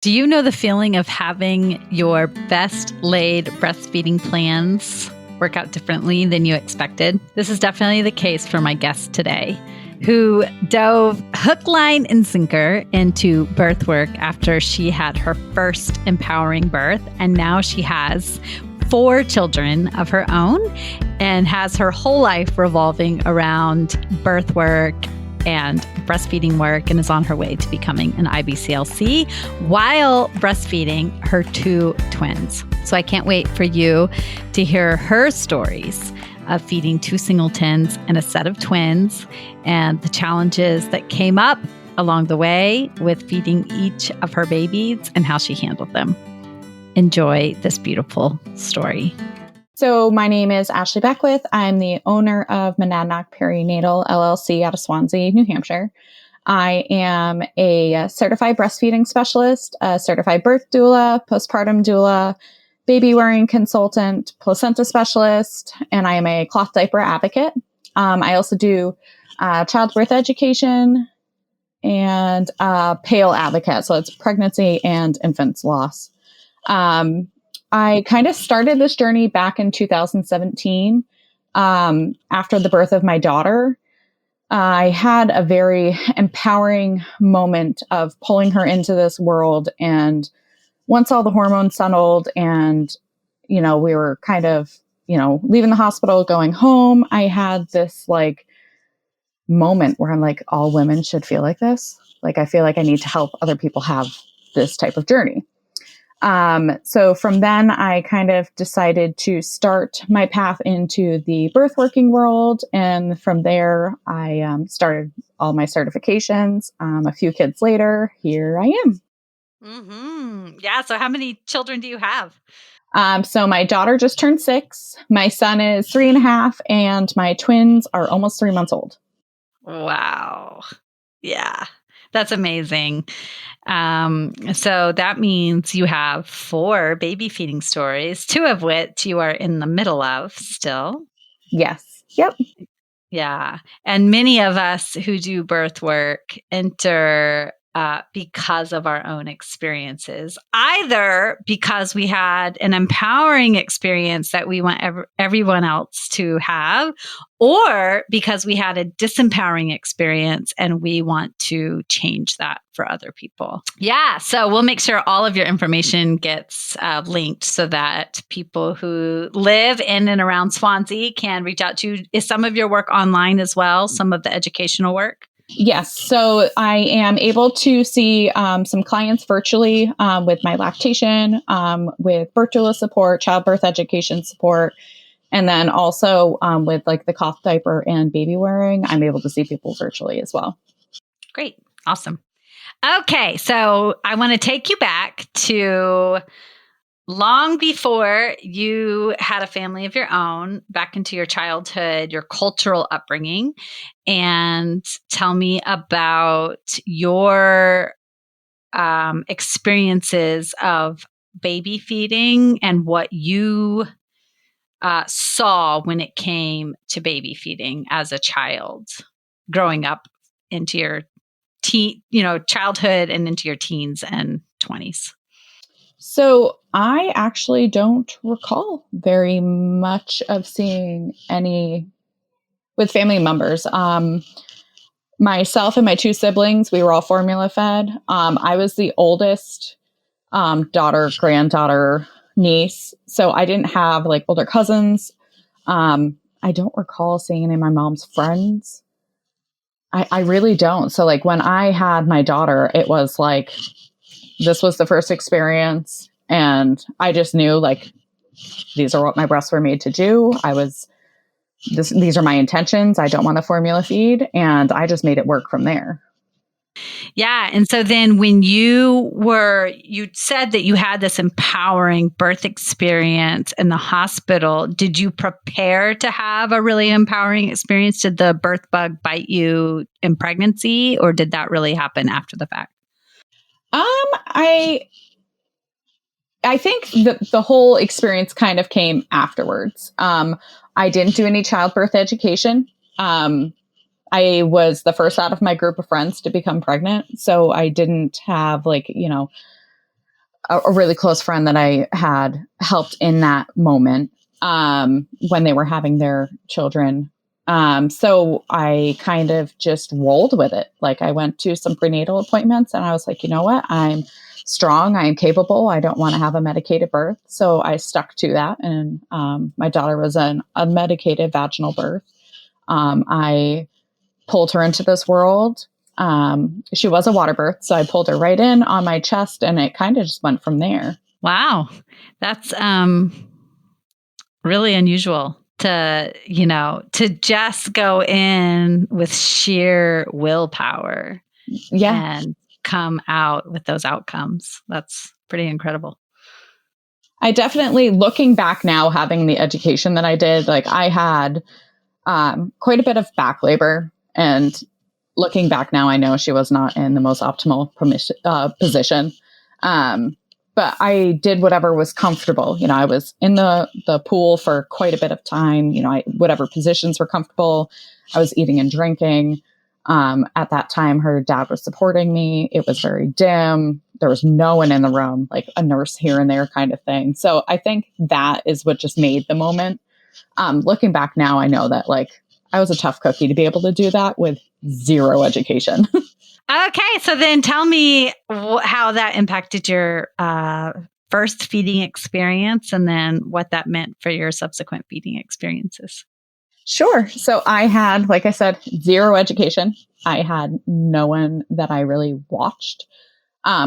Do you know the feeling of having your best laid breastfeeding plans work out differently than you expected? This is definitely the case for my guest today, who dove hook, line, and sinker into birth work after she had her first empowering birth. And now she has 4 children of her own and has her whole life revolving around birth work and breastfeeding work, and is on her way to becoming an IBCLC while breastfeeding her 2 twins. So I can't wait for you to hear her stories of feeding 2 singletons and a set of twins, and the challenges that came up along the way with feeding each of her babies and how she handled them. Enjoy this beautiful story. So my name is Ashley Beckwith. I'm the owner of Monadnock Perinatal LLC out of Swansea, New Hampshire. I am a certified breastfeeding specialist, a certified birth doula, postpartum doula, baby wearing consultant, placenta specialist, and I am a cloth diaper advocate. I also do childbirth education and PAIL advocate. So it's pregnancy and infants loss. I kind of started this journey back in 2017 after the birth of my daughter. I had a very empowering moment of pulling her into this world. And once all the hormones settled and, we were kind of, leaving the hospital, going home, I had this moment where I'm like, all women should feel like this. I feel like I need to help other people have this type of journey. So from then I kind of decided to start my path into the birth working world. And from there, I started all my certifications. A few kids later, here I am. Mm-hmm. Yeah. So how many children do you have? So my daughter just turned 6. My son is 3.5, and my twins are almost 3 months old. Wow. Yeah. That's amazing. So that means you have 4 baby feeding stories, 2 of which you are in the middle of still. Yes. Yep. Yeah. And many of us who do birth work enter because of our own experiences, either because we had an empowering experience that we want everyone else to have, or because we had a disempowering experience and we want to change that for other people. Yeah. So we'll make sure all of your information gets linked so that people who live in and around Swansea can reach out to you. Is some of your work online as well? Some of the educational work? Yes. So I am able to see some clients virtually with my lactation, with birth doula support, childbirth education support, and then also with the cloth diaper and baby wearing, I'm able to see people virtually as well. Great. Awesome. Okay. So I want to take you back to long before you had a family of your own, back into your childhood, your cultural upbringing, and tell me about your experiences of baby feeding and what you saw when it came to baby feeding as a child, growing up into your childhood and into your teens and 20s. So I actually don't recall very much of seeing any with family members. Myself and my 2 siblings, we were all formula fed. I was the oldest daughter, granddaughter, niece. So I didn't have older cousins. I don't recall seeing any of my mom's friends. I really don't. So when I had my daughter, it was this was the first experience, and I just knew these are what my breasts were made to do. These are my intentions. I don't want to formula feed, and I just made it work from there. Yeah. And so then when you said that you had this empowering birth experience in the hospital, did you prepare to have a really empowering experience? Did the birth bug bite you in pregnancy, or did that really happen after the fact? I think the whole experience kind of came afterwards. I didn't do any childbirth education. I was the first out of my group of friends to become pregnant. So I didn't have a really close friend that I had helped in that moment when they were having their children. So I kind of just rolled with it. Like I went to some prenatal appointments and I was like, you know what? I'm strong. I am capable. I don't want to have a medicated birth. So I stuck to that. And my daughter was an unmedicated vaginal birth. I pulled her into this world. She was a water birth. So I pulled her right in on my chest and it kind of just went from there. Wow. That's really unusual to just go in with sheer willpower and come out with those outcomes. That's pretty incredible. I definitely, looking back now, having the education that I did, like I had quite a bit of back labor, and looking back now, I know she was not in the most optimal position. But I did whatever was comfortable. You know, I was in the pool for quite a bit of time. You know, whatever positions were comfortable. I was eating and drinking. At that time, her dad was supporting me. It was very dim. There was no one in the room, like a nurse here and there kind of thing. So I think that is what just made the moment. Looking back now, I know that like I was a tough cookie to be able to do that with zero education. Okay, so then tell me how that impacted your first feeding experience and then what that meant for your subsequent feeding experiences. Sure. So I had, like I said, zero education. I had no one that I really watched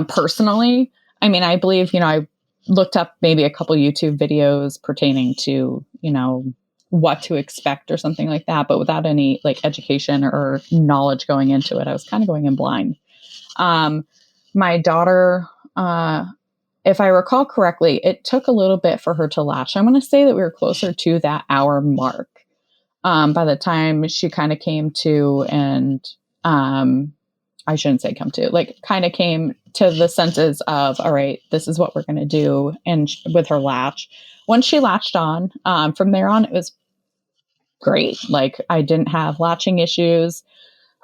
personally. I mean, I believe, I looked up maybe a couple YouTube videos pertaining to, what to expect or something like that, but without any like education or knowledge going into it. I was kind of going in blind. My daughter, if I recall correctly, it took a little bit for her to latch. I'm going to say that we were closer to that hour mark. By the time she kind of came to, and I shouldn't say come to, like kind of came to the senses of, all right, this is what we're going to do. And with her latch, once she latched on, from there on, it was great. Like I didn't have latching issues.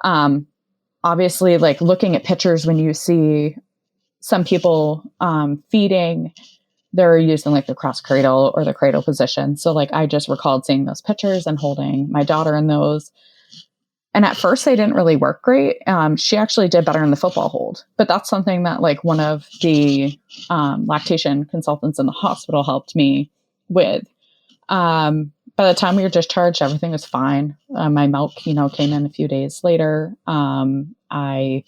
Obviously, like looking at pictures, when you see some people feeding, they're using like the cross cradle or the cradle position. So like I just recalled seeing those pictures and holding my daughter in those. And at first they didn't really work great. She actually did better in the football hold, but that's something that like one of the lactation consultants in the hospital helped me with. By the time we were discharged, everything was fine. My milk, came in a few days later. I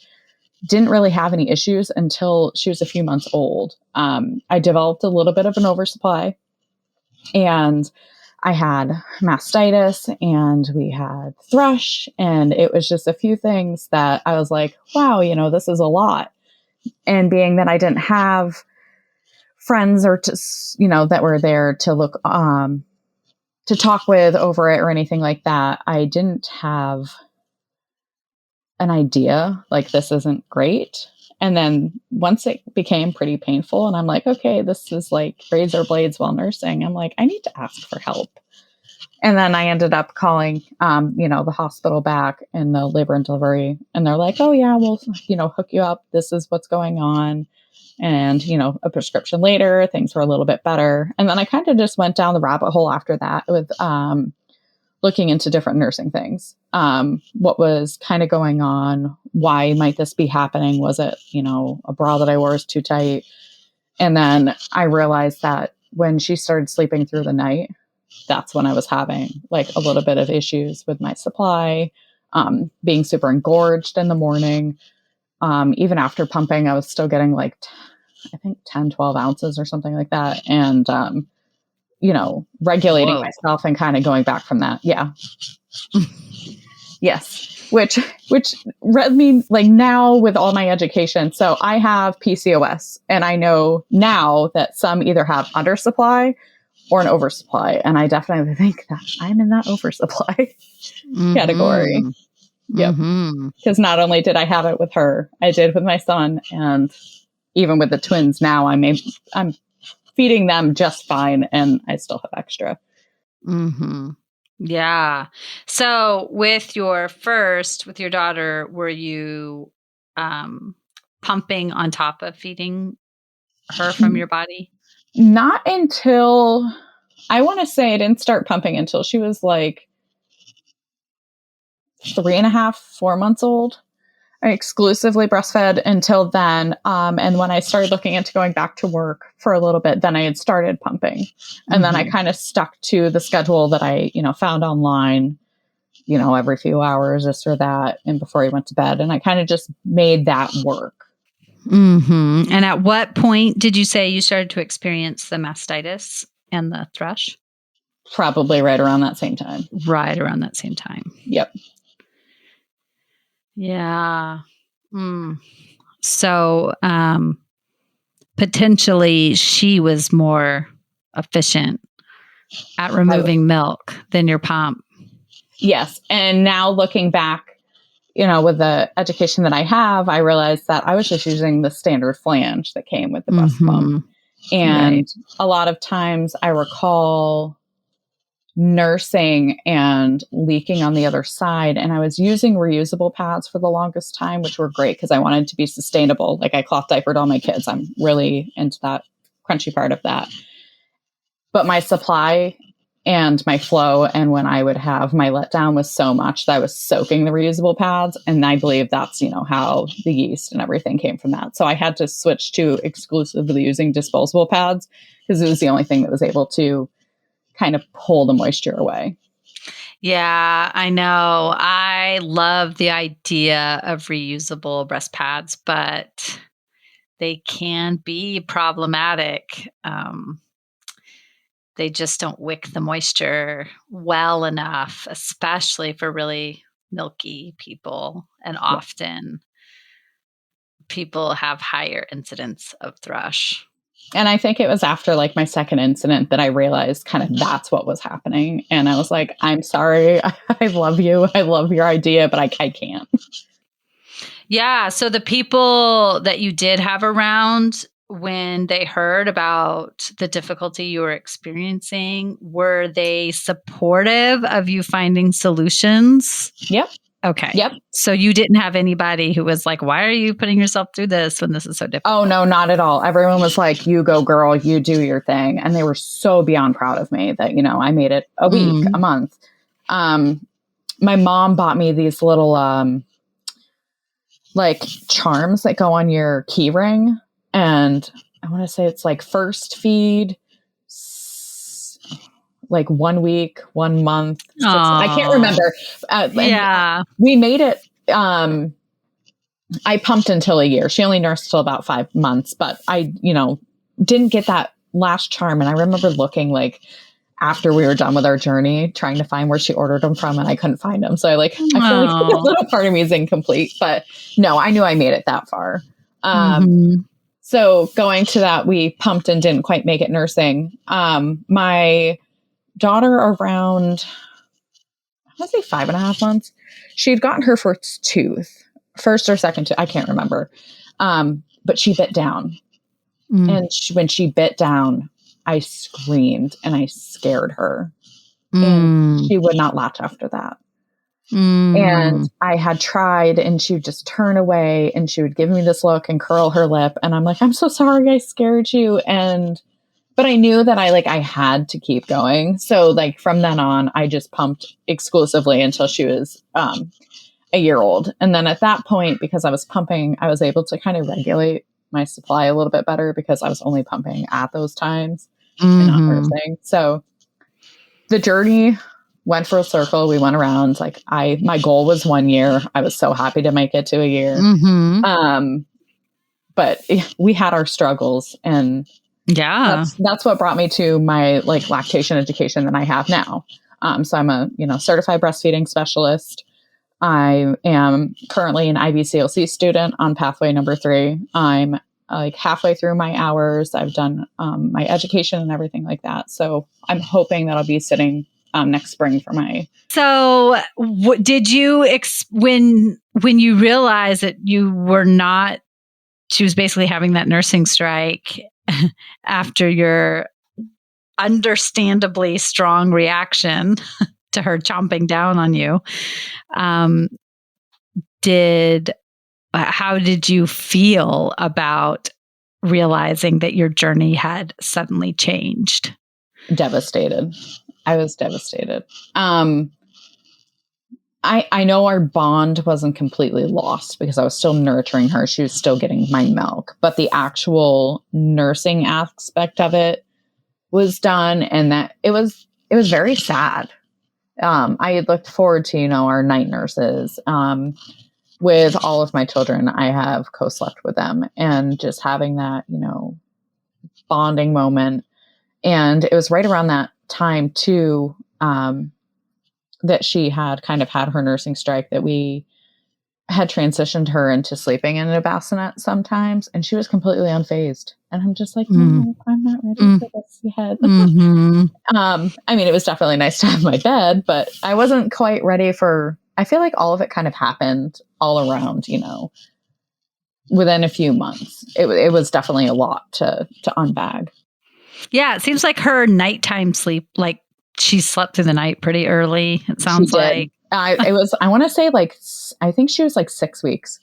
didn't really have any issues until she was a few months old. I developed a little bit of an oversupply, and I had mastitis and we had thrush, and it was just a few things that I was like, wow, this is a lot. And being that I didn't have friends or that were there to look, to talk with over it or anything like that, I didn't have an idea like this isn't great. And then once it became pretty painful and I'm like, okay, this is like razor blades while nursing, I'm like, I need to ask for help. And then I ended up calling, the hospital back in the labor and delivery, and they're like, oh yeah, we'll, hook you up. This is what's going on. And, a prescription later, things were a little bit better. And then I kind of just went down the rabbit hole after that with, looking into different nursing things. What was kind of going on? Why might this be happening? Was it, a bra that I wore was too tight? And then I realized that when she started sleeping through the night, that's when I was having like a little bit of issues with my supply, being super engorged in the morning. Even after pumping, I was still getting like, I think 10, 12 ounces or something like that. And, regulating myself and kind of going back from that. Yeah. Yes. Which read me like now with all my education. So I have PCOS, and I know now that some either have undersupply or an oversupply. And I definitely think that I'm in that oversupply category. Yep. Because not only did I have it with her, I did with my son, and even with the twins now, I'm feeding them just fine, and I still have extra. Yeah. So with your daughter, were you pumping on top of feeding her from your body? Not until, I want to say I didn't start pumping until she was like 3.5, 4 months old. I exclusively breastfed until then. And when I started looking into going back to work for a little bit, then I had started pumping. And then I kind of stuck to the schedule that I, found online, every few hours, this or that, and before he went to bed. And I kind of just made that work. Mm-hmm. And at what point did you say you started to experience the mastitis and the thrush? Probably right around that same time. Right around that same time. Yep. Yeah. So potentially she was more efficient at removing milk than your pump. Yes. And now looking back, with the education that I have, I realized that I was just using the standard flange that came with the breast pump. And a lot of times I recall nursing and leaking on the other side. And I was using reusable pads for the longest time, which were great because I wanted to be sustainable. Like I cloth diapered all my kids. I'm really into that crunchy part of that. But my supply and my flow and when I would have my letdown was so much that I was soaking the reusable pads. And I believe that's, how the yeast and everything came from that. So I had to switch to exclusively using disposable pads because it was the only thing that was able to kind of pull the moisture away. Yeah, I know. I love the idea of reusable breast pads, but they can be problematic. They just don't wick the moisture well enough, especially for really milky people. And often people have higher incidence of thrush. And I think it was after like my second incident that I realized kind of that's what was happening. And I was like, I'm sorry. I love you. I love your idea, but I can't. Yeah. So the people that you did have around when they heard about the difficulty you were experiencing, were they supportive of you finding solutions? Yep. Okay. Yep. So you didn't have anybody who was like, why are you putting yourself through this when this is so difficult? Oh, no, not at all. Everyone was like, you go, girl, you do your thing. And they were so beyond proud of me that, I made it a week, a month. My mom bought me these little, like charms that go on your key ring. And I want to say it's like first feed, like 1 week, 1 month. I can't remember. Yeah. We made it. I pumped until a year. She only nursed till about 5 months, but I, didn't get that last charm. And I remember looking like after we were done with our journey, trying to find where she ordered them from, and I couldn't find them. So I feel like a little part of me is incomplete, but no, I knew I made it that far. So going to that, we pumped and didn't quite make it nursing. My daughter around, I want to say 5.5 months, she had gotten her first tooth, first or second tooth, I can't remember. But she bit down. And when she bit down, I screamed and I scared her. And she would not latch after that. And I had tried, and she would just turn away and she would give me this look and curl her lip. And I'm like, I'm so sorry I scared you. But I knew that I had to keep going. So like from then on, I just pumped exclusively until she was a year old. And then at that point, because I was pumping, I was able to kind of regulate my supply a little bit better because I was only pumping at those times and not nursing. So the journey went for a circle. We went around. My goal was 1 year. I was so happy to make it to a year. But we had our struggles, and that's what brought me to my lactation education that I have now. So I'm a certified breastfeeding specialist. I am currently an IBCLC student on pathway number 3. I'm halfway through my hours. I've done my education and everything like that. So I'm hoping that I'll be sitting next spring for my. So did you, when you realized that you were not, she was basically having that nursing strike after your understandably strong reaction to her chomping down on you, how did you feel about realizing that your journey had suddenly changed? Devastated. I was devastated. I know our bond wasn't completely lost because I was still nurturing her. She was still getting my milk, but the actual nursing aspect of it was done, and that it was very sad. I had looked forward to, our night nurses. With all of my children, I have co-slept with them, and just having that, bonding moment. And it was right around that time too, that she had kind of had her nursing strike, that we had transitioned her into sleeping in a bassinet sometimes, and she was completely unfazed. And I'm just like, no, I'm not ready for this yet. I mean, it was definitely nice to have my bed, but I wasn't quite ready for, I feel like all of it kind of happened all around, within a few months. It was definitely a lot to unbag. Yeah, it seems like her nighttime sleep, like she slept through the night pretty early. It sounds like. I want to say I think she was like 6 weeks.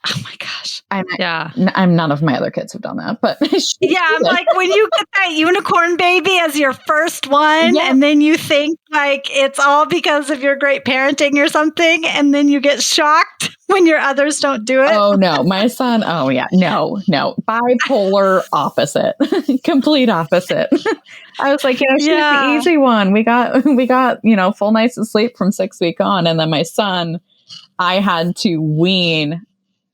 Oh my gosh. Yeah. None of my other kids have done that, but I'm like, when you get that unicorn baby as your first one, and then you think like it's all because of your great parenting or something, and then you get shocked when your others don't do it. Oh no, my son. Oh yeah, no, bipolar opposite, complete opposite. I was like, she's the easy one. We got, full nights of sleep from 6 weeks on, and then my son, I had to wean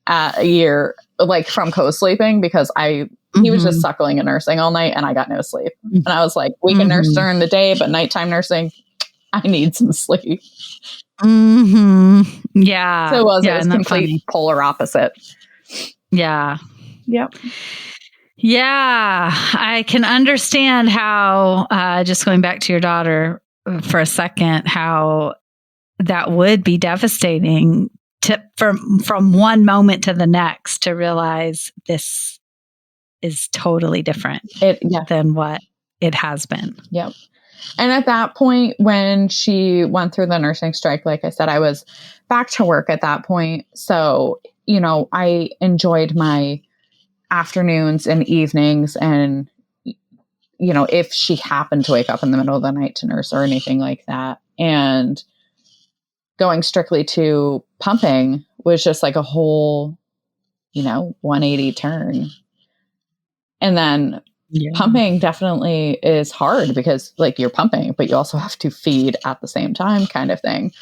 at a year, like from co-sleeping, because he was just suckling and nursing all night, and I got no sleep. And I was like, we can nurse during the day, but nighttime nursing, I need some sleep. Yeah. So it was complete polar opposite. Yeah. Yep. Yeah. I can understand how, just going back to your daughter for a second, how that would be devastating from one moment to the next to realize this is totally different than what it has been. Yep. And at that point, when she went through the nursing strike, like I said, I was back to work at that point. So, I enjoyed my afternoons and evenings, and, if she happened to wake up in the middle of the night to nurse or anything like that. And going strictly to pumping was just like a whole, 180 turn. And then pumping definitely is hard because like you're pumping, but you also have to feed at the same time, kind of thing.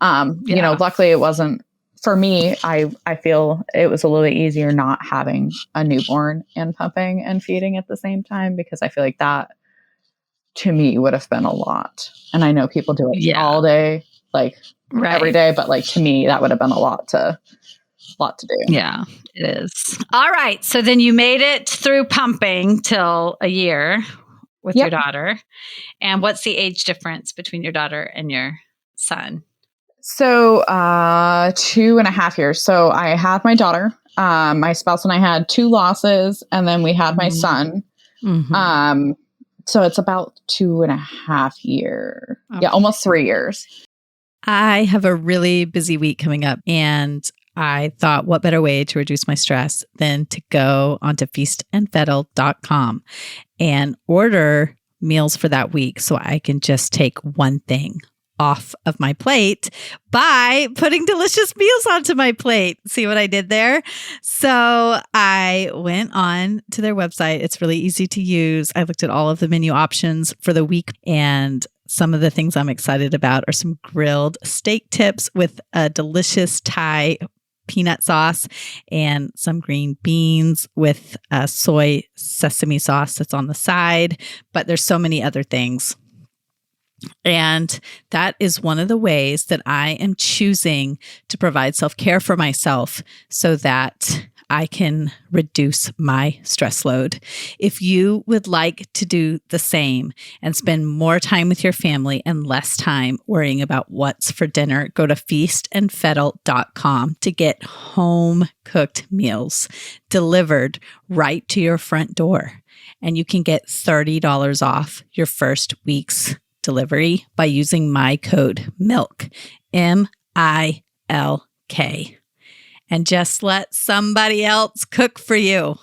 Luckily it wasn't for me. I feel it was a little bit easier not having a newborn and pumping and feeding at the same time, because I feel like that to me would have been a lot. And I know people do it all day, like every day, but like to me, that would have been a lot to do. Yeah, it is. All right. So then you made it through pumping till a year with your daughter. And what's the age difference between your daughter and your son? So 2.5 years. So I had my daughter, my spouse and I had 2 losses, and then we had my son. So it's about 2.5 years. Okay. Yeah, almost 3 years. I have a really busy week coming up, and I thought, what better way to reduce my stress than to go onto feastandfettle.com and order meals for that week so I can just take one thing off of my plate by putting delicious meals onto my plate. See what I did there? So I went on to their website. It's really easy to use. I looked at all of the menu options for the week, and some of the things I'm excited about are some grilled steak tips with a delicious Thai peanut sauce and some green beans with a soy sesame sauce that's on the side. But there's so many other things. And that is one of the ways that I am choosing to provide self-care for myself so that I can reduce my stress load. If you would like to do the same and spend more time with your family and less time worrying about what's for dinner, go to feastandfettle.com to get home cooked meals delivered right to your front door. And you can get $30 off your first week's delivery by using my code MILK, MILK. And just let somebody else cook for you.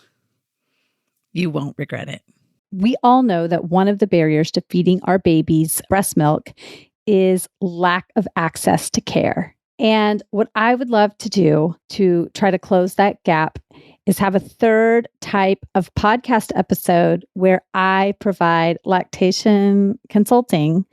You won't regret it. We all know that one of the barriers to feeding our babies breast milk is lack of access to care. And what I would love to do to try to close that gap is have a third type of podcast episode where I provide lactation consulting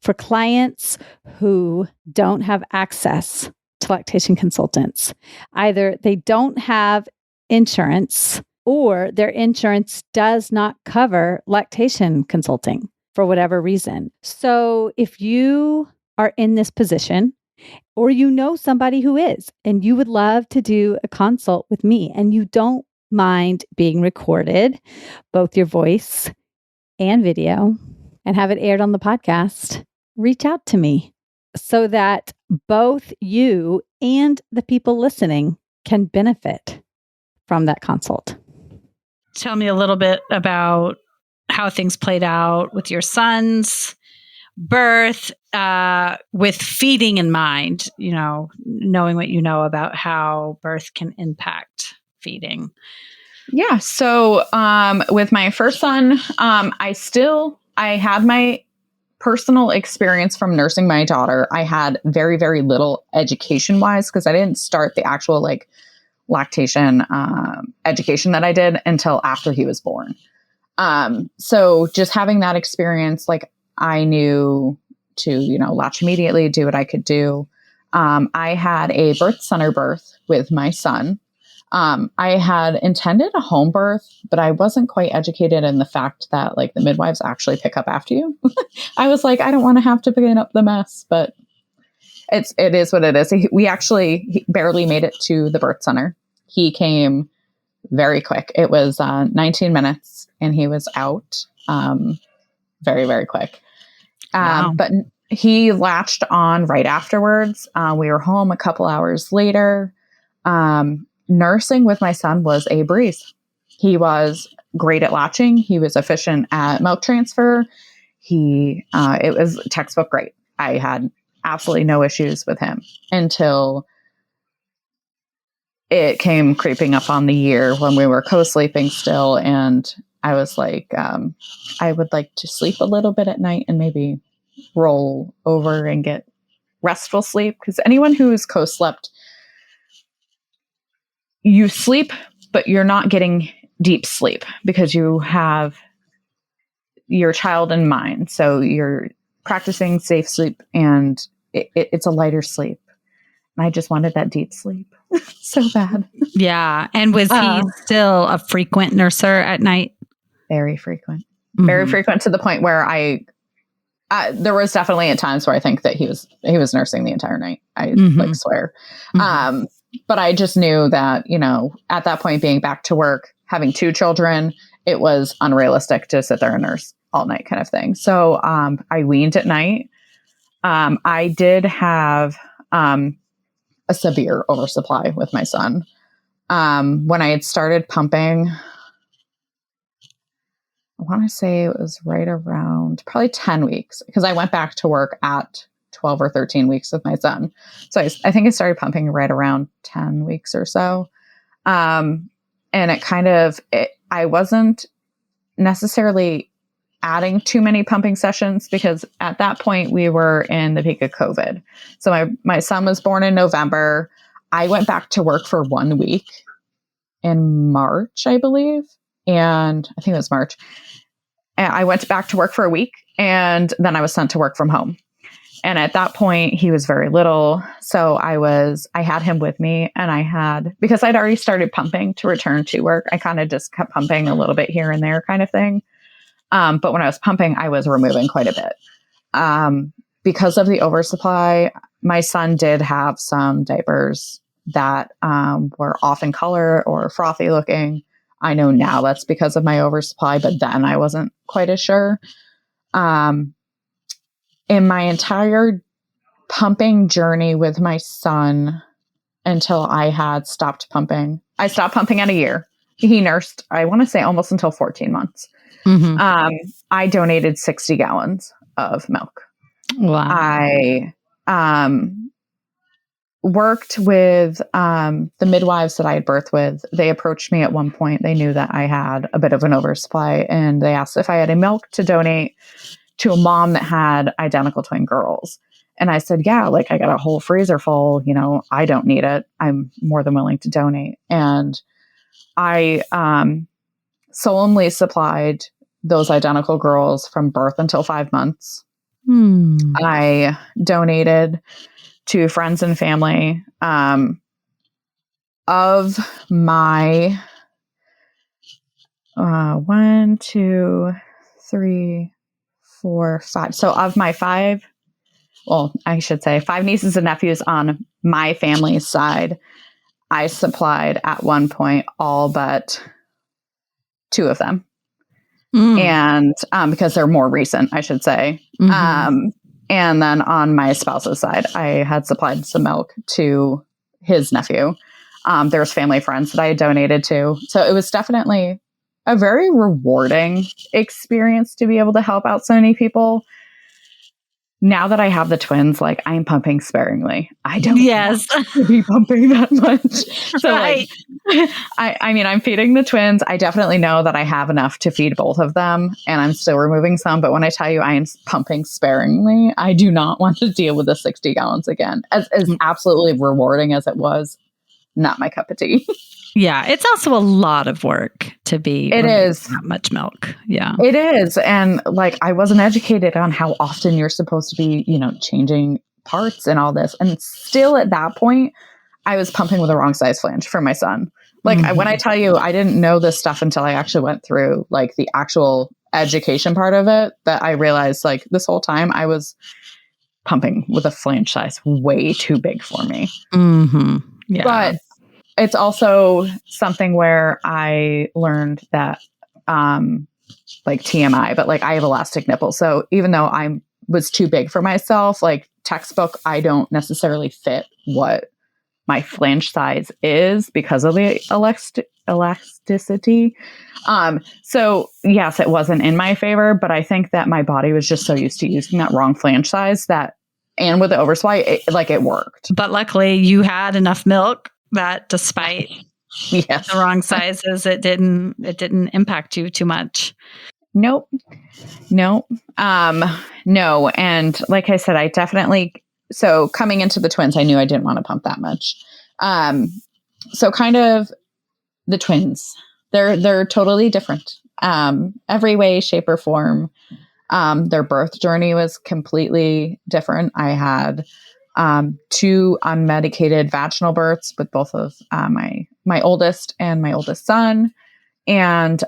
for clients who don't have access to lactation consultants. Either they don't have insurance or their insurance does not cover lactation consulting for whatever reason. So if you are in this position, or you know somebody who is, and you would love to do a consult with me, and you don't mind being recorded, both your voice and video, and have it aired on the podcast, reach out to me so that both you and the people listening can benefit from that consult. Tell me a little bit about how things played out with your son's birth, with feeding in mind, knowing what you know about how birth can impact feeding. Yeah. So with my first son, I had my personal experience from nursing my daughter. I had very, very little education wise because I didn't start the actual lactation education that I did until after he was born. So just having that experience, I knew to, latch immediately, do what I could do. I had a birth center birth with my son. I had intended a home birth, but I wasn't quite educated in the fact that the midwives actually pick up after you. I was like, I don't want to have to pick up the mess, but it is what it is. He barely made it to the birth center. He came very quick. It was 19 minutes and he was out very, very quick. Wow. But he latched on right afterwards. We were home a couple hours later. Nursing with my son was a breeze. He was great at latching. He was efficient at milk transfer. It was textbook great. I had absolutely no issues with him until it came creeping up on the year when we were co-sleeping still. And I was like, I would like to sleep a little bit at night and maybe roll over and get restful sleep. Because anyone who's co-slept, you sleep, but you're not getting deep sleep because you have your child in mind. So you're practicing safe sleep and it's a lighter sleep. And I just wanted that deep sleep so bad. Yeah. And was he still a frequent nurser at night? Very frequent. Mm-hmm. Very frequent to the point where there was definitely at times where I think that he was nursing the entire night. I swear. Mm-hmm. But I just knew that, at that point being back to work, having 2 children, it was unrealistic to sit there and nurse all night kind of thing. So I weaned at night. I did have a severe oversupply with my son. When I had started pumping, I want to say it was right around probably 10 weeks because I went back to work at 12 or 13 weeks with my son. So I think I started pumping right around 10 weeks or so. And I wasn't necessarily adding too many pumping sessions because at that point we were in the peak of COVID. So my son was born in November. I went back to work for 1 week in March, I believe. And I think it was March. And I went back to work for a week and then I was sent to work from home. And at that point he was very little. So I had him with me and because I'd already started pumping to return to work, I kind of just kept pumping a little bit here and there kind of thing. But when I was pumping, I was removing quite a bit. Because of the oversupply, my son did have some diapers that were off in color or frothy looking. I know now that's because of my oversupply, but then I wasn't quite as sure. In my entire pumping journey with my son until I had stopped pumping, I stopped pumping at a year. He nursed, I want to say almost until 14 months. Mm-hmm. I donated 60 gallons of milk. Wow. I worked with the midwives that I had birthed with. They approached me at one point. They knew that I had a bit of an oversupply, and they asked if I had a milk to donate to a mom that had identical twin girls. And I said, yeah, like I got a whole freezer full, I don't need it. I'm more than willing to donate. And I solemnly supplied those identical girls from birth until 5 months. I donated to friends and family. Of my 1, 2, 3, 4, 5. So of my 5, well, I should say 5 nieces and nephews on my family's side, I supplied at one point all but 2 of them. And because they're more recent, I should say. And then on my spouse's side, I had supplied some milk to his nephew. There's family friends that I had donated to. So it was definitely a very rewarding experience to be able to help out so many people. Now that I have the twins, like I'm pumping sparingly. I don't want to be pumping that much. So Right. I mean, I'm feeding the twins. I definitely know that I have enough to feed both of them, and I'm still removing some. But when I tell you I am pumping sparingly, I do not want to deal with the 60 gallons again. As absolutely rewarding as it was, not my cup of tea. Yeah. It's also a lot of work to be. It is that much milk. Yeah. It is. And like, I wasn't educated on how often you're supposed to be, changing parts and all this. And still at that point, I was pumping with the wrong size flange for my son. Like when I tell you, I didn't know this stuff until I actually went through like the actual education part of it, that I realized like this whole time I was pumping with a flange size way too big for me. Yeah. But it's also something where I learned that, like TMI, but like I have elastic nipples. So even though I was too big for myself, like textbook, I don't necessarily fit what my flange size is because of the elasticity. So yes, it wasn't in my favor, but I think that my body was just so used to using that wrong flange size that, and with the oversupply, it worked. But luckily you had enough milk that despite Yes. the wrong sizes, it didn't impact you too much. Nope. No. And like I said, I definitely, so coming into the twins, I knew I didn't want to pump that much. So kind of the twins, they're totally different. Every way, shape or form. Their birth journey was completely different. I had 2 unmedicated vaginal births with both of my oldest and my oldest son. And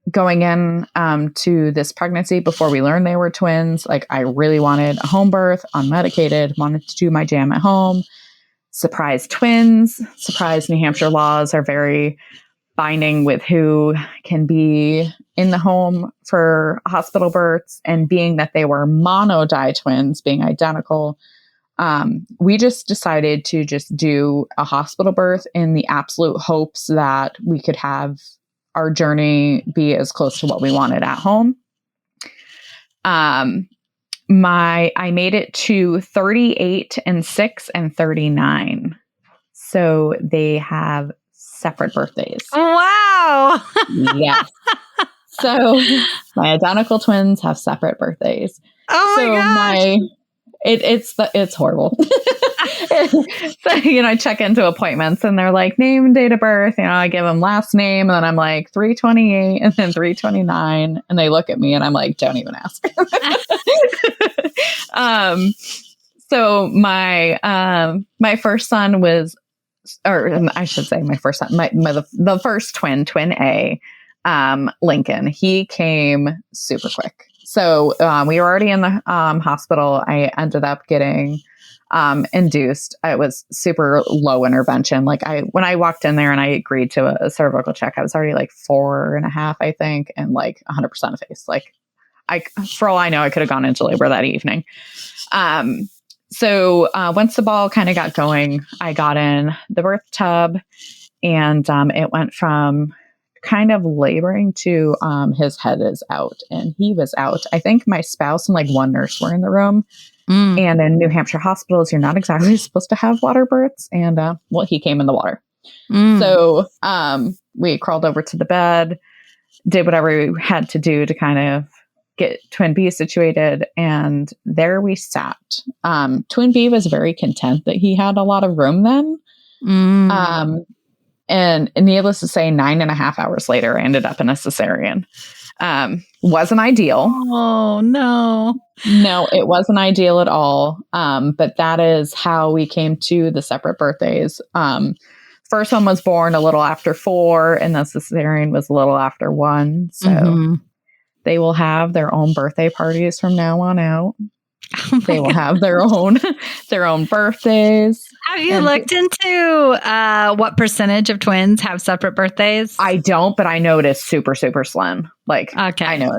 going in to this pregnancy, before we learned they were twins, like I really wanted a home birth, unmedicated, wanted to do my jam at home. Surprise twins. Surprise New Hampshire laws are very binding with who can be in the home for hospital births. And being that they were mono-di twins, being identical, we just decided to just do a hospital birth in the absolute hopes that we could have our journey be as close to what we wanted at home. I made it to 38 and 6 and 39. So they have separate birthdays. Wow. Yes. So my identical twins have separate birthdays. Oh my gosh. It's horrible. So, I check into appointments and they're like, name and date of birth. I give them last name, and then I'm like 328 and then 329. And they look at me and I'm like, don't even ask. So my first son was, or I should say my first son, the first twin A, Lincoln, he came super quick. So we were already in the hospital. I ended up getting induced. It was super low intervention. Like when I walked in there and I agreed to a cervical check, I was already like 4.5, I think, and like 100% effaced. Like for all I know, I could have gone into labor that evening. So once the ball kind of got going, I got in the birth tub, and it went from kind of laboring to his head is out, and he was out. I think my spouse and like one nurse were in the room, Mm. And in New Hampshire hospitals, you're not exactly supposed to have water births. And well, he came in the water. Mm. So we crawled over to the bed, did whatever we had to do to kind of get Twin B situated. And there we sat. Twin B was very content that he had a lot of room then. Mm. And needless to say, 9.5 hours later, I ended up in a cesarean. Wasn't ideal. Oh, no. No, it wasn't ideal at all. But that is how we came to the separate birthdays. First one was born a little after 4, and the cesarean was a little after 1. So they will have their own birthday parties from now on out. Oh they will have their own birthdays. Have you looked into what percentage of twins have separate birthdays? I don't, but I know it is super, super slim. Like, okay.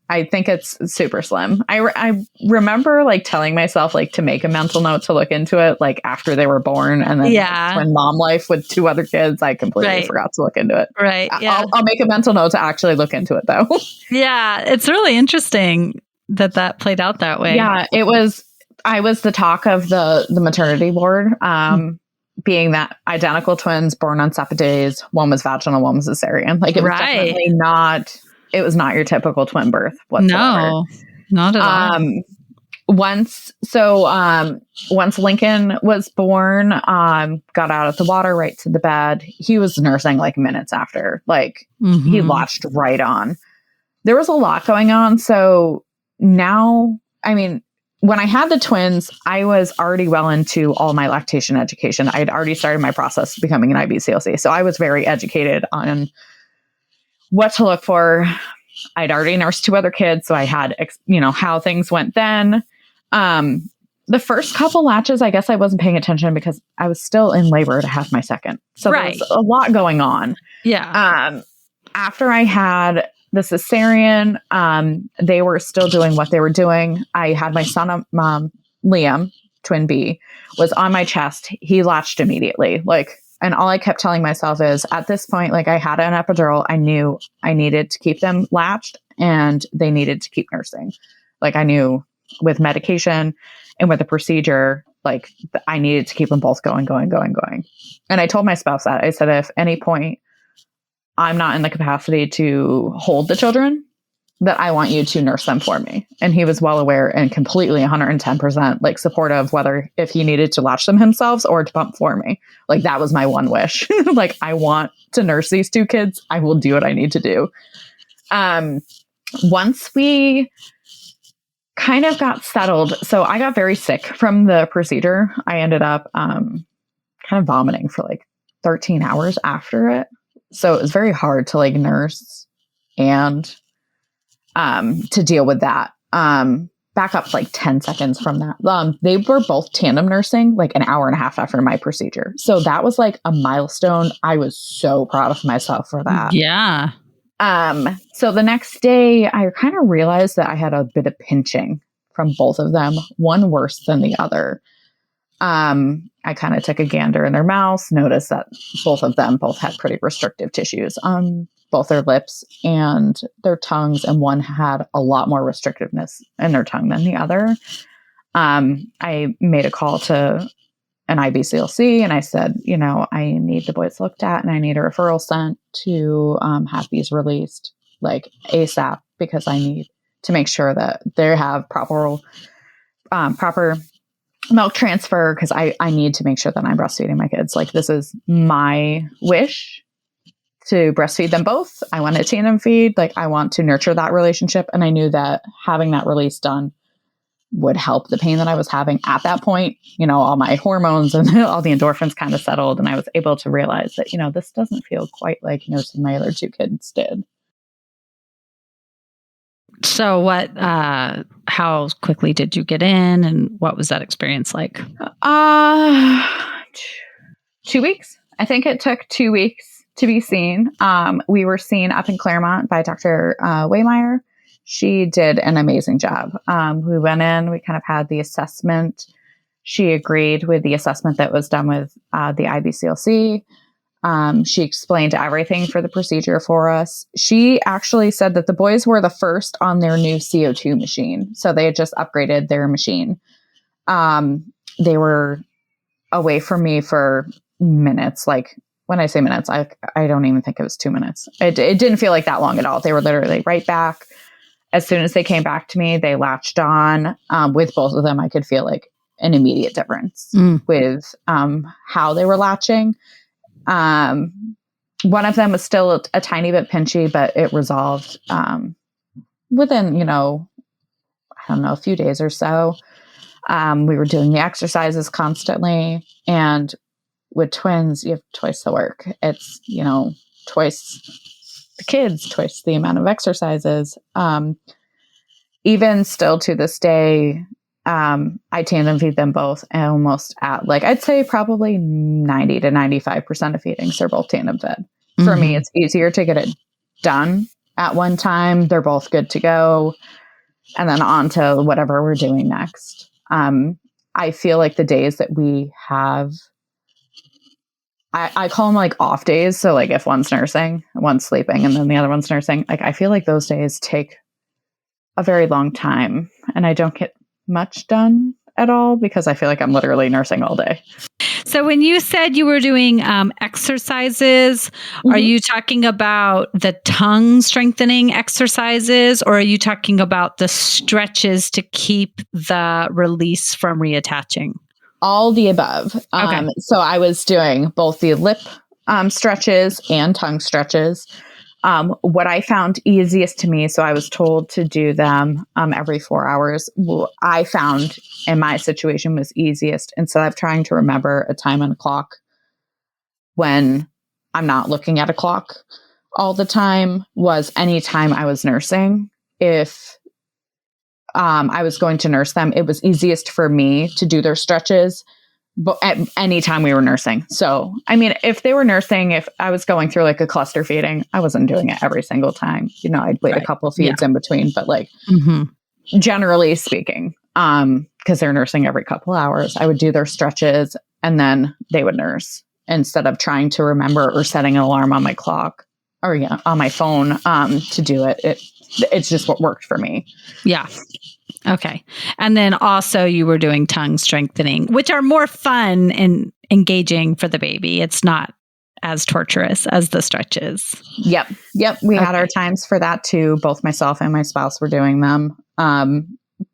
I think it's super slim. I remember like telling myself like to make a mental note to look into it like after they were born, and then when mom life with 2 other kids, I completely forgot to look into it. Right. Yeah. I'll make a mental note to actually look into it though. Yeah, it's really interesting that played out that way. Yeah, I was the talk of the maternity ward, being that identical twins born on separate days. One was vaginal, one was cesarean. Like it was definitely not your typical twin birth whatsoever. No, not at all. Once Lincoln was born, got out of the water right to the bed. He was nursing like minutes after. Like he latched right on. There was a lot going on. So now, I mean, when I had the twins, I was already well into all my lactation education. I had already started my process of becoming an IBCLC. So I was very educated on what to look for. I'd already nursed 2 other kids. So I had, how things went then. The first couple latches, I guess I wasn't paying attention because I was still in labor to have my second. So there was a lot going on. Yeah. After I had the cesarean, they were still doing what they were doing. I had my son, Liam, twin B, was on my chest. He latched immediately. And all I kept telling myself is at this point, like I had an epidural. I knew I needed to keep them latched and they needed to keep nursing. Like I knew with medication and with the procedure, like I needed to keep them both going. And I told my spouse that. I said, if any point I'm not in the capacity to hold the children, that I want you to nurse them for me. And he was well aware and completely 110% like supportive, whether if he needed to latch them himself or to pump for me. Like that was my one wish. Like I want to nurse these 2 kids. I will do what I need to do. Once we kind of got settled, so I got very sick from the procedure. I ended up kind of vomiting for like 13 hours after it. So it was very hard to like nurse and to deal with that. Back up like 10 seconds from that. They were both tandem nursing like an hour and a half after my procedure. So that was like a milestone. I was so proud of myself for that. Yeah. So the next day I kind of realized that I had a bit of pinching from both of them, one worse than the other. I kind of took a gander in their mouths, noticed that both of them had pretty restrictive tissues on both their lips and their tongues, and one had a lot more restrictiveness in their tongue than the other. I made a call to an IBCLC and I said, I need the boys looked at and I need a referral sent to have these released like ASAP because I need to make sure that they have proper milk transfer because I need to make sure that I'm breastfeeding my kids. Like this is my wish to breastfeed them both. I want to tandem feed. Like I want to nurture that relationship. And I knew that having that release done would help the pain that I was having at that point. All my hormones and all the endorphins kind of settled. And I was able to realize that, this doesn't feel quite like nursing my other 2 kids did. So how quickly did you get in and what was that experience like? 2 weeks. I think it took 2 weeks to be seen. We were seen up in Claremont by Dr. Waymeyer. She did an amazing job. We went in, we kind of had the assessment. She agreed with the assessment that was done with the IBCLC. She explained everything for the procedure for us. She actually said that the boys were the first on their new CO2 machine. So they had just upgraded their machine. They were away from me for minutes. Like when I say minutes, I don't even think it was 2 minutes. It didn't feel like that long at all. They were literally right back. As soon as they came back to me, they latched on. With both of them, I could feel like an immediate difference with how they were latching. One of them was still a tiny bit pinchy, but it resolved within, I don't know, a few days or so. We were doing the exercises constantly. And with twins, you have twice the work. It's, twice the kids, twice the amount of exercises. Even still to this day, I tandem feed them both almost at I'd say probably 90 to 95% of feedings. They're both tandem fed. For me, it's easier to get it done at one time. They're both good to go. And then on to whatever we're doing next. I feel like the days that we have, I call them off days. So if one's nursing, one's sleeping, and then the other one's nursing, I feel like those days take a very long time and I don't get much done at all because I feel like I'm literally nursing all day. So when you said you were doing exercises, are you talking about the tongue strengthening exercises, or are you talking about the stretches to keep the release from reattaching? All the above. Okay. So I was doing both the lip stretches and tongue stretches. What I found easiest to me, so I was told to do them every 4 hours. What I found in my situation was easiest, instead of trying to remember a time on a clock when I'm not looking at a clock all the time, was anytime I was nursing. If I was going to nurse them, it was easiest for me to do their stretches but at any time we were nursing. So, if they were nursing, if I was going through a cluster feeding, I wasn't doing it every single time. I'd wait a couple feeds in between, but generally speaking, because they're nursing every couple hours, I would do their stretches and then they would nurse instead of trying to remember or setting an alarm on my clock or on my phone to do it. It's just what worked for me. Yeah. Okay. And then also you were doing tongue strengthening, which are more fun and engaging for the baby. It's not as torturous as the stretches. Yep. We had our times for that too. Both myself and my spouse were doing them.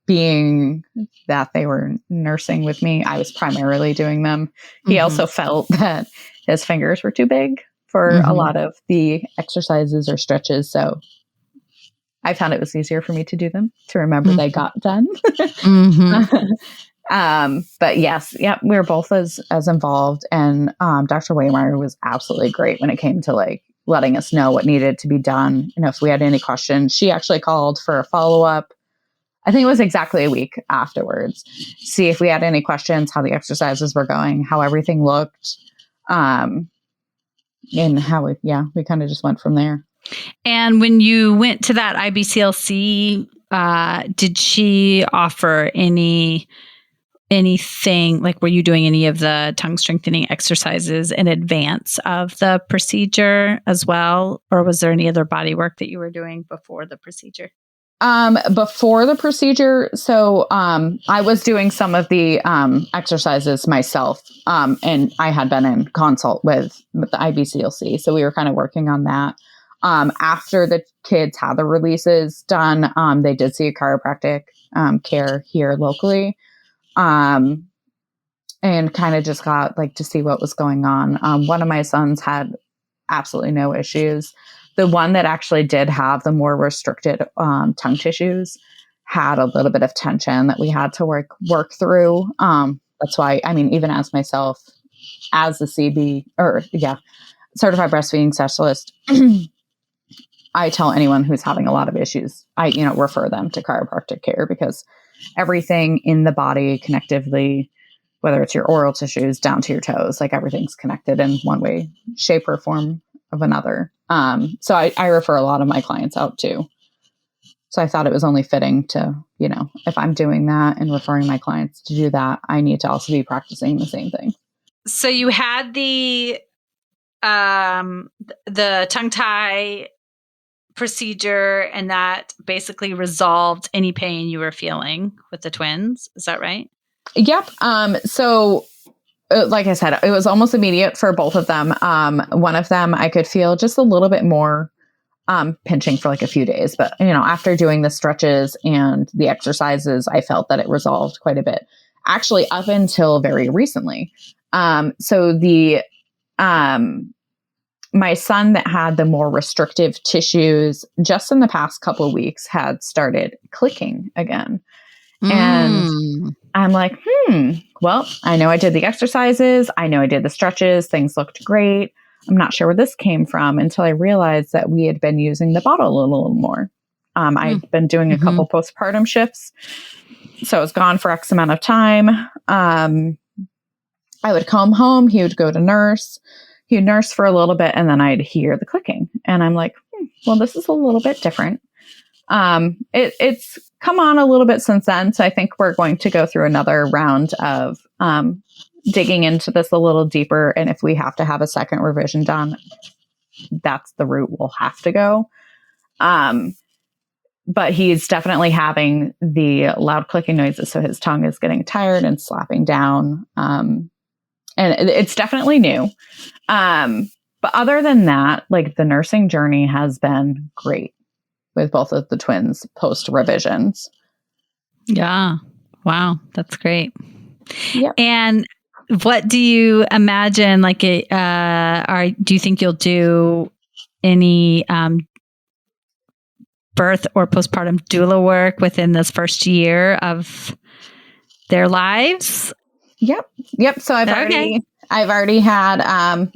Being that they were nursing with me, I was primarily doing them. He also felt that his fingers were too big for a lot of the exercises or stretches. So I found it was easier for me to do them, to remember they got done. But yes, we were both as involved. And Dr. Waymeyer was absolutely great when it came to letting us know what needed to be done. If we had any questions, she actually called for a follow-up. I think it was exactly a week afterwards. See if we had any questions, how the exercises were going, how everything looked. And how we kind of just went from there. And when you went to that IBCLC, did she offer anything? Were you doing any of the tongue strengthening exercises in advance of the procedure as well? Or was there any other body work that you were doing before the procedure? Before the procedure, so I was doing some of the exercises myself, and I had been in consult with the IBCLC, so we were kind of working on that. After the kids had the releases done, they did see a chiropractic care here locally, and kind of just got to see what was going on. One of my sons had absolutely no issues. The one that actually did have the more restricted tongue tissues had a little bit of tension that we had to work through. That's why, even as myself, as the certified breastfeeding specialist, I tell anyone who's having a lot of issues, I refer them to chiropractic care, because everything in the body connectively, whether it's your oral tissues down to your toes, everything's connected in one way, shape, or form of another. So I refer a lot of my clients out too. So I thought it was only fitting to, if I'm doing that and referring my clients to do that, I need to also be practicing the same thing. So you had the tongue tie procedure, and that basically resolved any pain you were feeling with the twins. Is that right? Yep. So like I said, it was almost immediate for both of them. One of them I could feel just a little bit more pinching for like a few days. But, after doing the stretches and the exercises, I felt that it resolved quite a bit, actually up until very recently. So my son that had the more restrictive tissues just in the past couple of weeks had started clicking again. And I'm like, well, I know I did the exercises. I know I did the stretches. Things looked great. I'm not sure where this came from until I realized that we had been using the bottle a little more. I'd been doing a couple postpartum shifts. So I was gone for X amount of time. I would come home. He would go to nurse. He would nurse for a little bit, and then I'd hear the clicking. And I'm like, well, this is a little bit different. It's come on a little bit since then. So I think we're going to go through another round of digging into this a little deeper. And if we have to have a second revision done, that's the route we'll have to go. But he's definitely having the loud clicking noises. So his tongue is getting tired and slapping down. And it's definitely new. But other than that, like the nursing journey has been great with both of the twins post revisions. Yeah. Wow. That's great. Yep. And what do you imagine, like, do you think you'll do any birth or postpartum doula work within this first year of their lives? Yep. So I've already had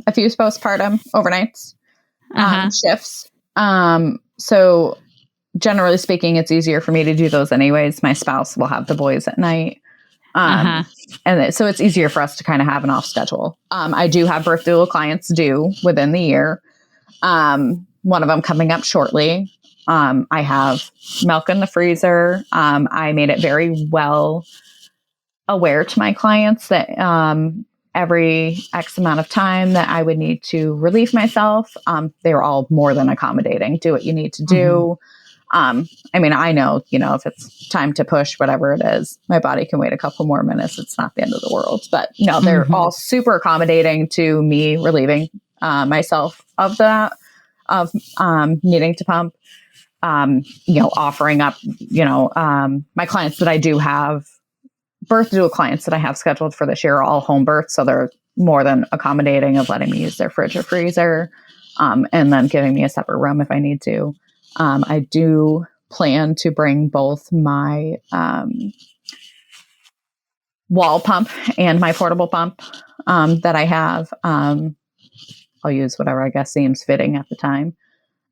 a few postpartum overnights shifts. So generally speaking, it's easier for me to do those anyways. My spouse will have the boys at night. And so it's easier for us to kind of have an off schedule. I do have birth doula clients due within the year. One of them coming up shortly. I have milk in the freezer. I made it very well aware to my clients that every X amount of time that I would need to relieve myself, they were all more than accommodating. Do what you need to do. I know, if it's time to push, whatever it is, my body can wait a couple more minutes. It's not the end of the world. But no, they're all super accommodating to me relieving myself of that, of needing to pump, offering up, my clients that I do have, birth doula clients that I have scheduled for this year are all home births. So they're more than accommodating of letting me use their fridge or freezer, and then giving me a separate room if I need to. I do plan to bring both my wall pump and my portable pump that I have. I'll use whatever I guess seems fitting at the time.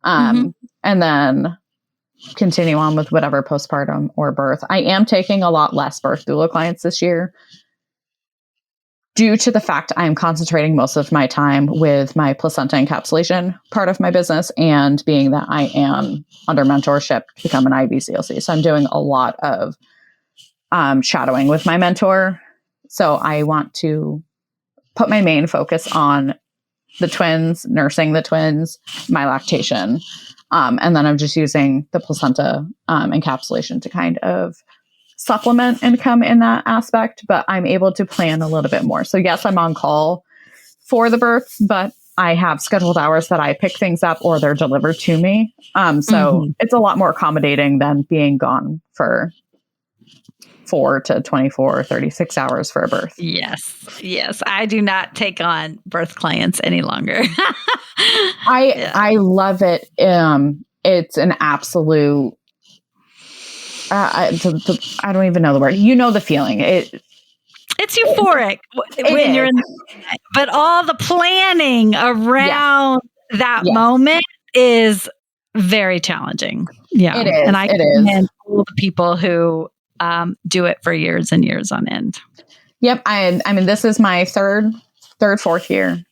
And then continue on with whatever postpartum or birth. I am taking a lot less birth doula clients this year due to the fact I'm concentrating most of my time with my placenta encapsulation part of my business, and being that I am under mentorship to become an IBCLC. So I'm doing a lot of shadowing with my mentor. So I want to put my main focus on the twins, nursing the twins, my lactation. And then I'm just using the placenta encapsulation to kind of supplement income in that aspect, but I'm able to plan a little bit more. So yes, I'm on call for the births, but I have scheduled hours that I pick things up or they're delivered to me. So it's a lot more accommodating than being gone for 4 to 24 or 36 hours for a birth. Yes. I do not take on birth clients any longer. I love it. It's an absolute, I don't even know the word. You know the feeling. It's euphoric when you're in the, but all the planning around that moment is very challenging. Yeah. It is. And I commend all the people who do it for years and years on end. Yep. I mean, this is my third year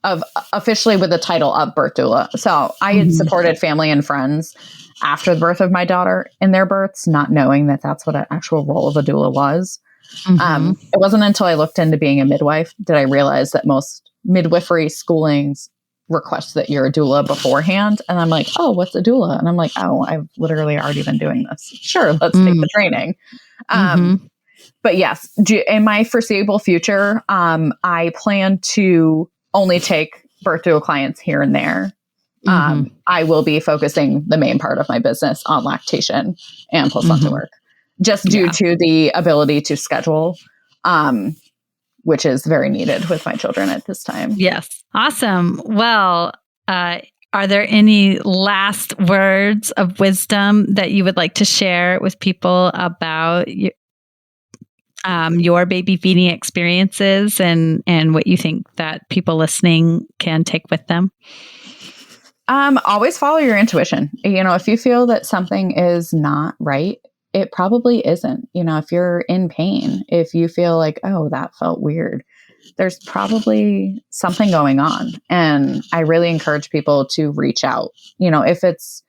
of officially with the title of birth doula. So I had supported family and friends after the birth of my daughter in their births, not knowing that that's what an actual role of a doula was. It wasn't until I looked into being a midwife did I realize that most midwifery schoolings request that you're a doula beforehand. And I'm like, oh, what's a doula? And I'm like, oh, I've literally already been doing this. Sure, let's take the training. But yes, in my foreseeable future, I plan to only take birth dual clients here and there. I will be focusing the main part of my business on lactation and placenta work, just due to the ability to schedule, which is very needed with my children at this time. Yes. Awesome. Well, are there any last words of wisdom that you would like to share with people about your baby feeding experiences and what you think that people listening can take with them? Always follow your intuition. If you feel that something is not right, it probably isn't. If you're in pain, if you feel like, oh, that felt weird, there's probably something going on. And I really encourage people to reach out. If it's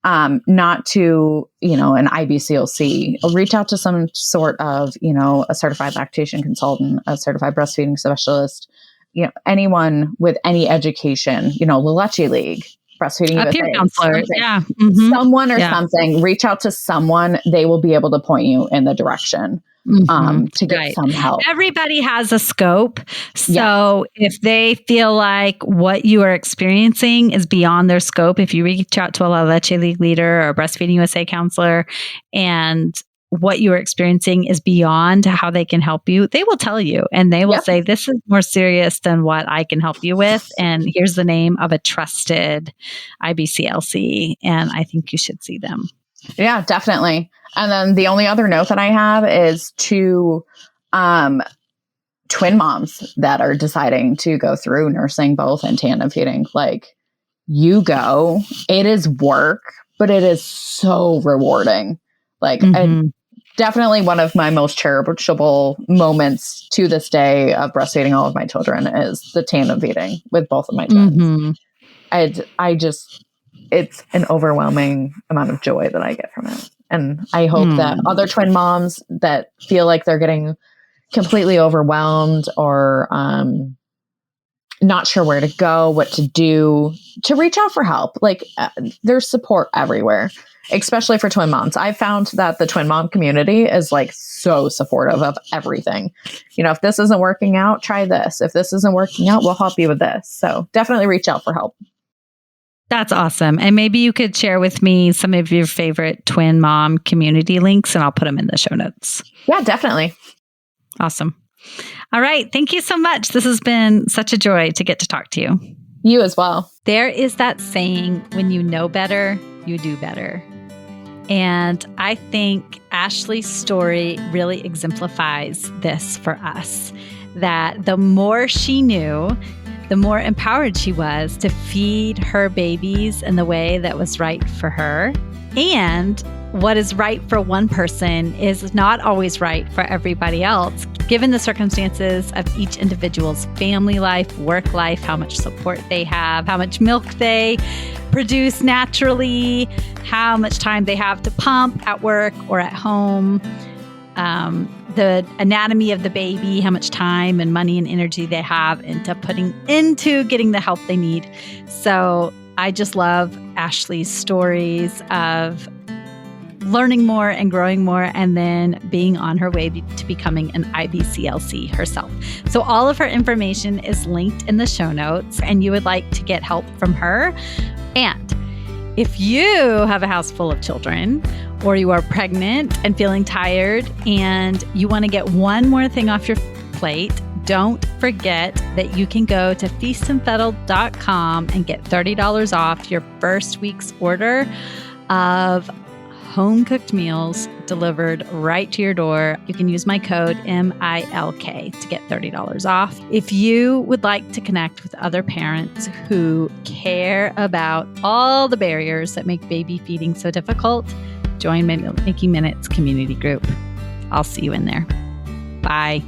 not to, an IBCLC, reach out to some sort of, a certified lactation consultant, a certified breastfeeding specialist, anyone with any education, the Leche League, Breastfeeding a peer USA, counselor, someone or something, reach out to someone. They will be able to point you in the direction to get some help. Everybody has a scope. So if they feel like what you are experiencing is beyond their scope, if you reach out to a La Leche League leader or a Breastfeeding USA counselor and what you are experiencing is beyond how they can help you, they will tell you and they will say, this is more serious than what I can help you with. And here's the name of a trusted IBCLC. And I think you should see them. Yeah, definitely. And then the only other note that I have is to twin moms that are deciding to go through nursing both and tandem feeding. Like, you go, it is work, but it is so rewarding. Like, definitely one of my most cherishable moments to this day of breastfeeding all of my children is the tandem feeding with both of my twins. I just, it's an overwhelming amount of joy that I get from it. And I hope that other twin moms that feel like they're getting completely overwhelmed or not sure where to go, what to do, to reach out for help. Like, there's support everywhere, especially for twin moms. I've found that the twin mom community is like so supportive of everything. If this isn't working out, try this. If this isn't working out, we'll help you with this. So definitely reach out for help. That's awesome. And maybe you could share with me some of your favorite twin mom community links and I'll put them in the show notes. Yeah, definitely. Awesome. All right. Thank you so much. This has been such a joy to get to talk to you. You as well. There is that saying, when you know better, you do better. And I think Ashley's story really exemplifies this for us, that the more she knew, the more empowered she was to feed her babies in the way that was right for her. And what is right for one person is not always right for everybody else, given the circumstances of each individual's family life, work life, how much support they have, how much milk they produce naturally, how much time they have to pump at work or at home, the anatomy of the baby, how much time and money and energy they have into putting into getting the help they need. So I just love Ashley's stories of learning more and growing more and then being on her way to becoming an IBCLC herself. So all of her information is linked in the show notes and you would like to get help from her. And if you have a house full of children or you are pregnant and feeling tired and you want to get one more thing off your plate, don't forget that you can go to feastandfettle.com and get $30 off your first week's order of home-cooked meals delivered right to your door. You can use my code MILK to get $30 off. If you would like to connect with other parents who care about all the barriers that make baby feeding so difficult, join my Making Minutes community group. I'll see you in there. Bye.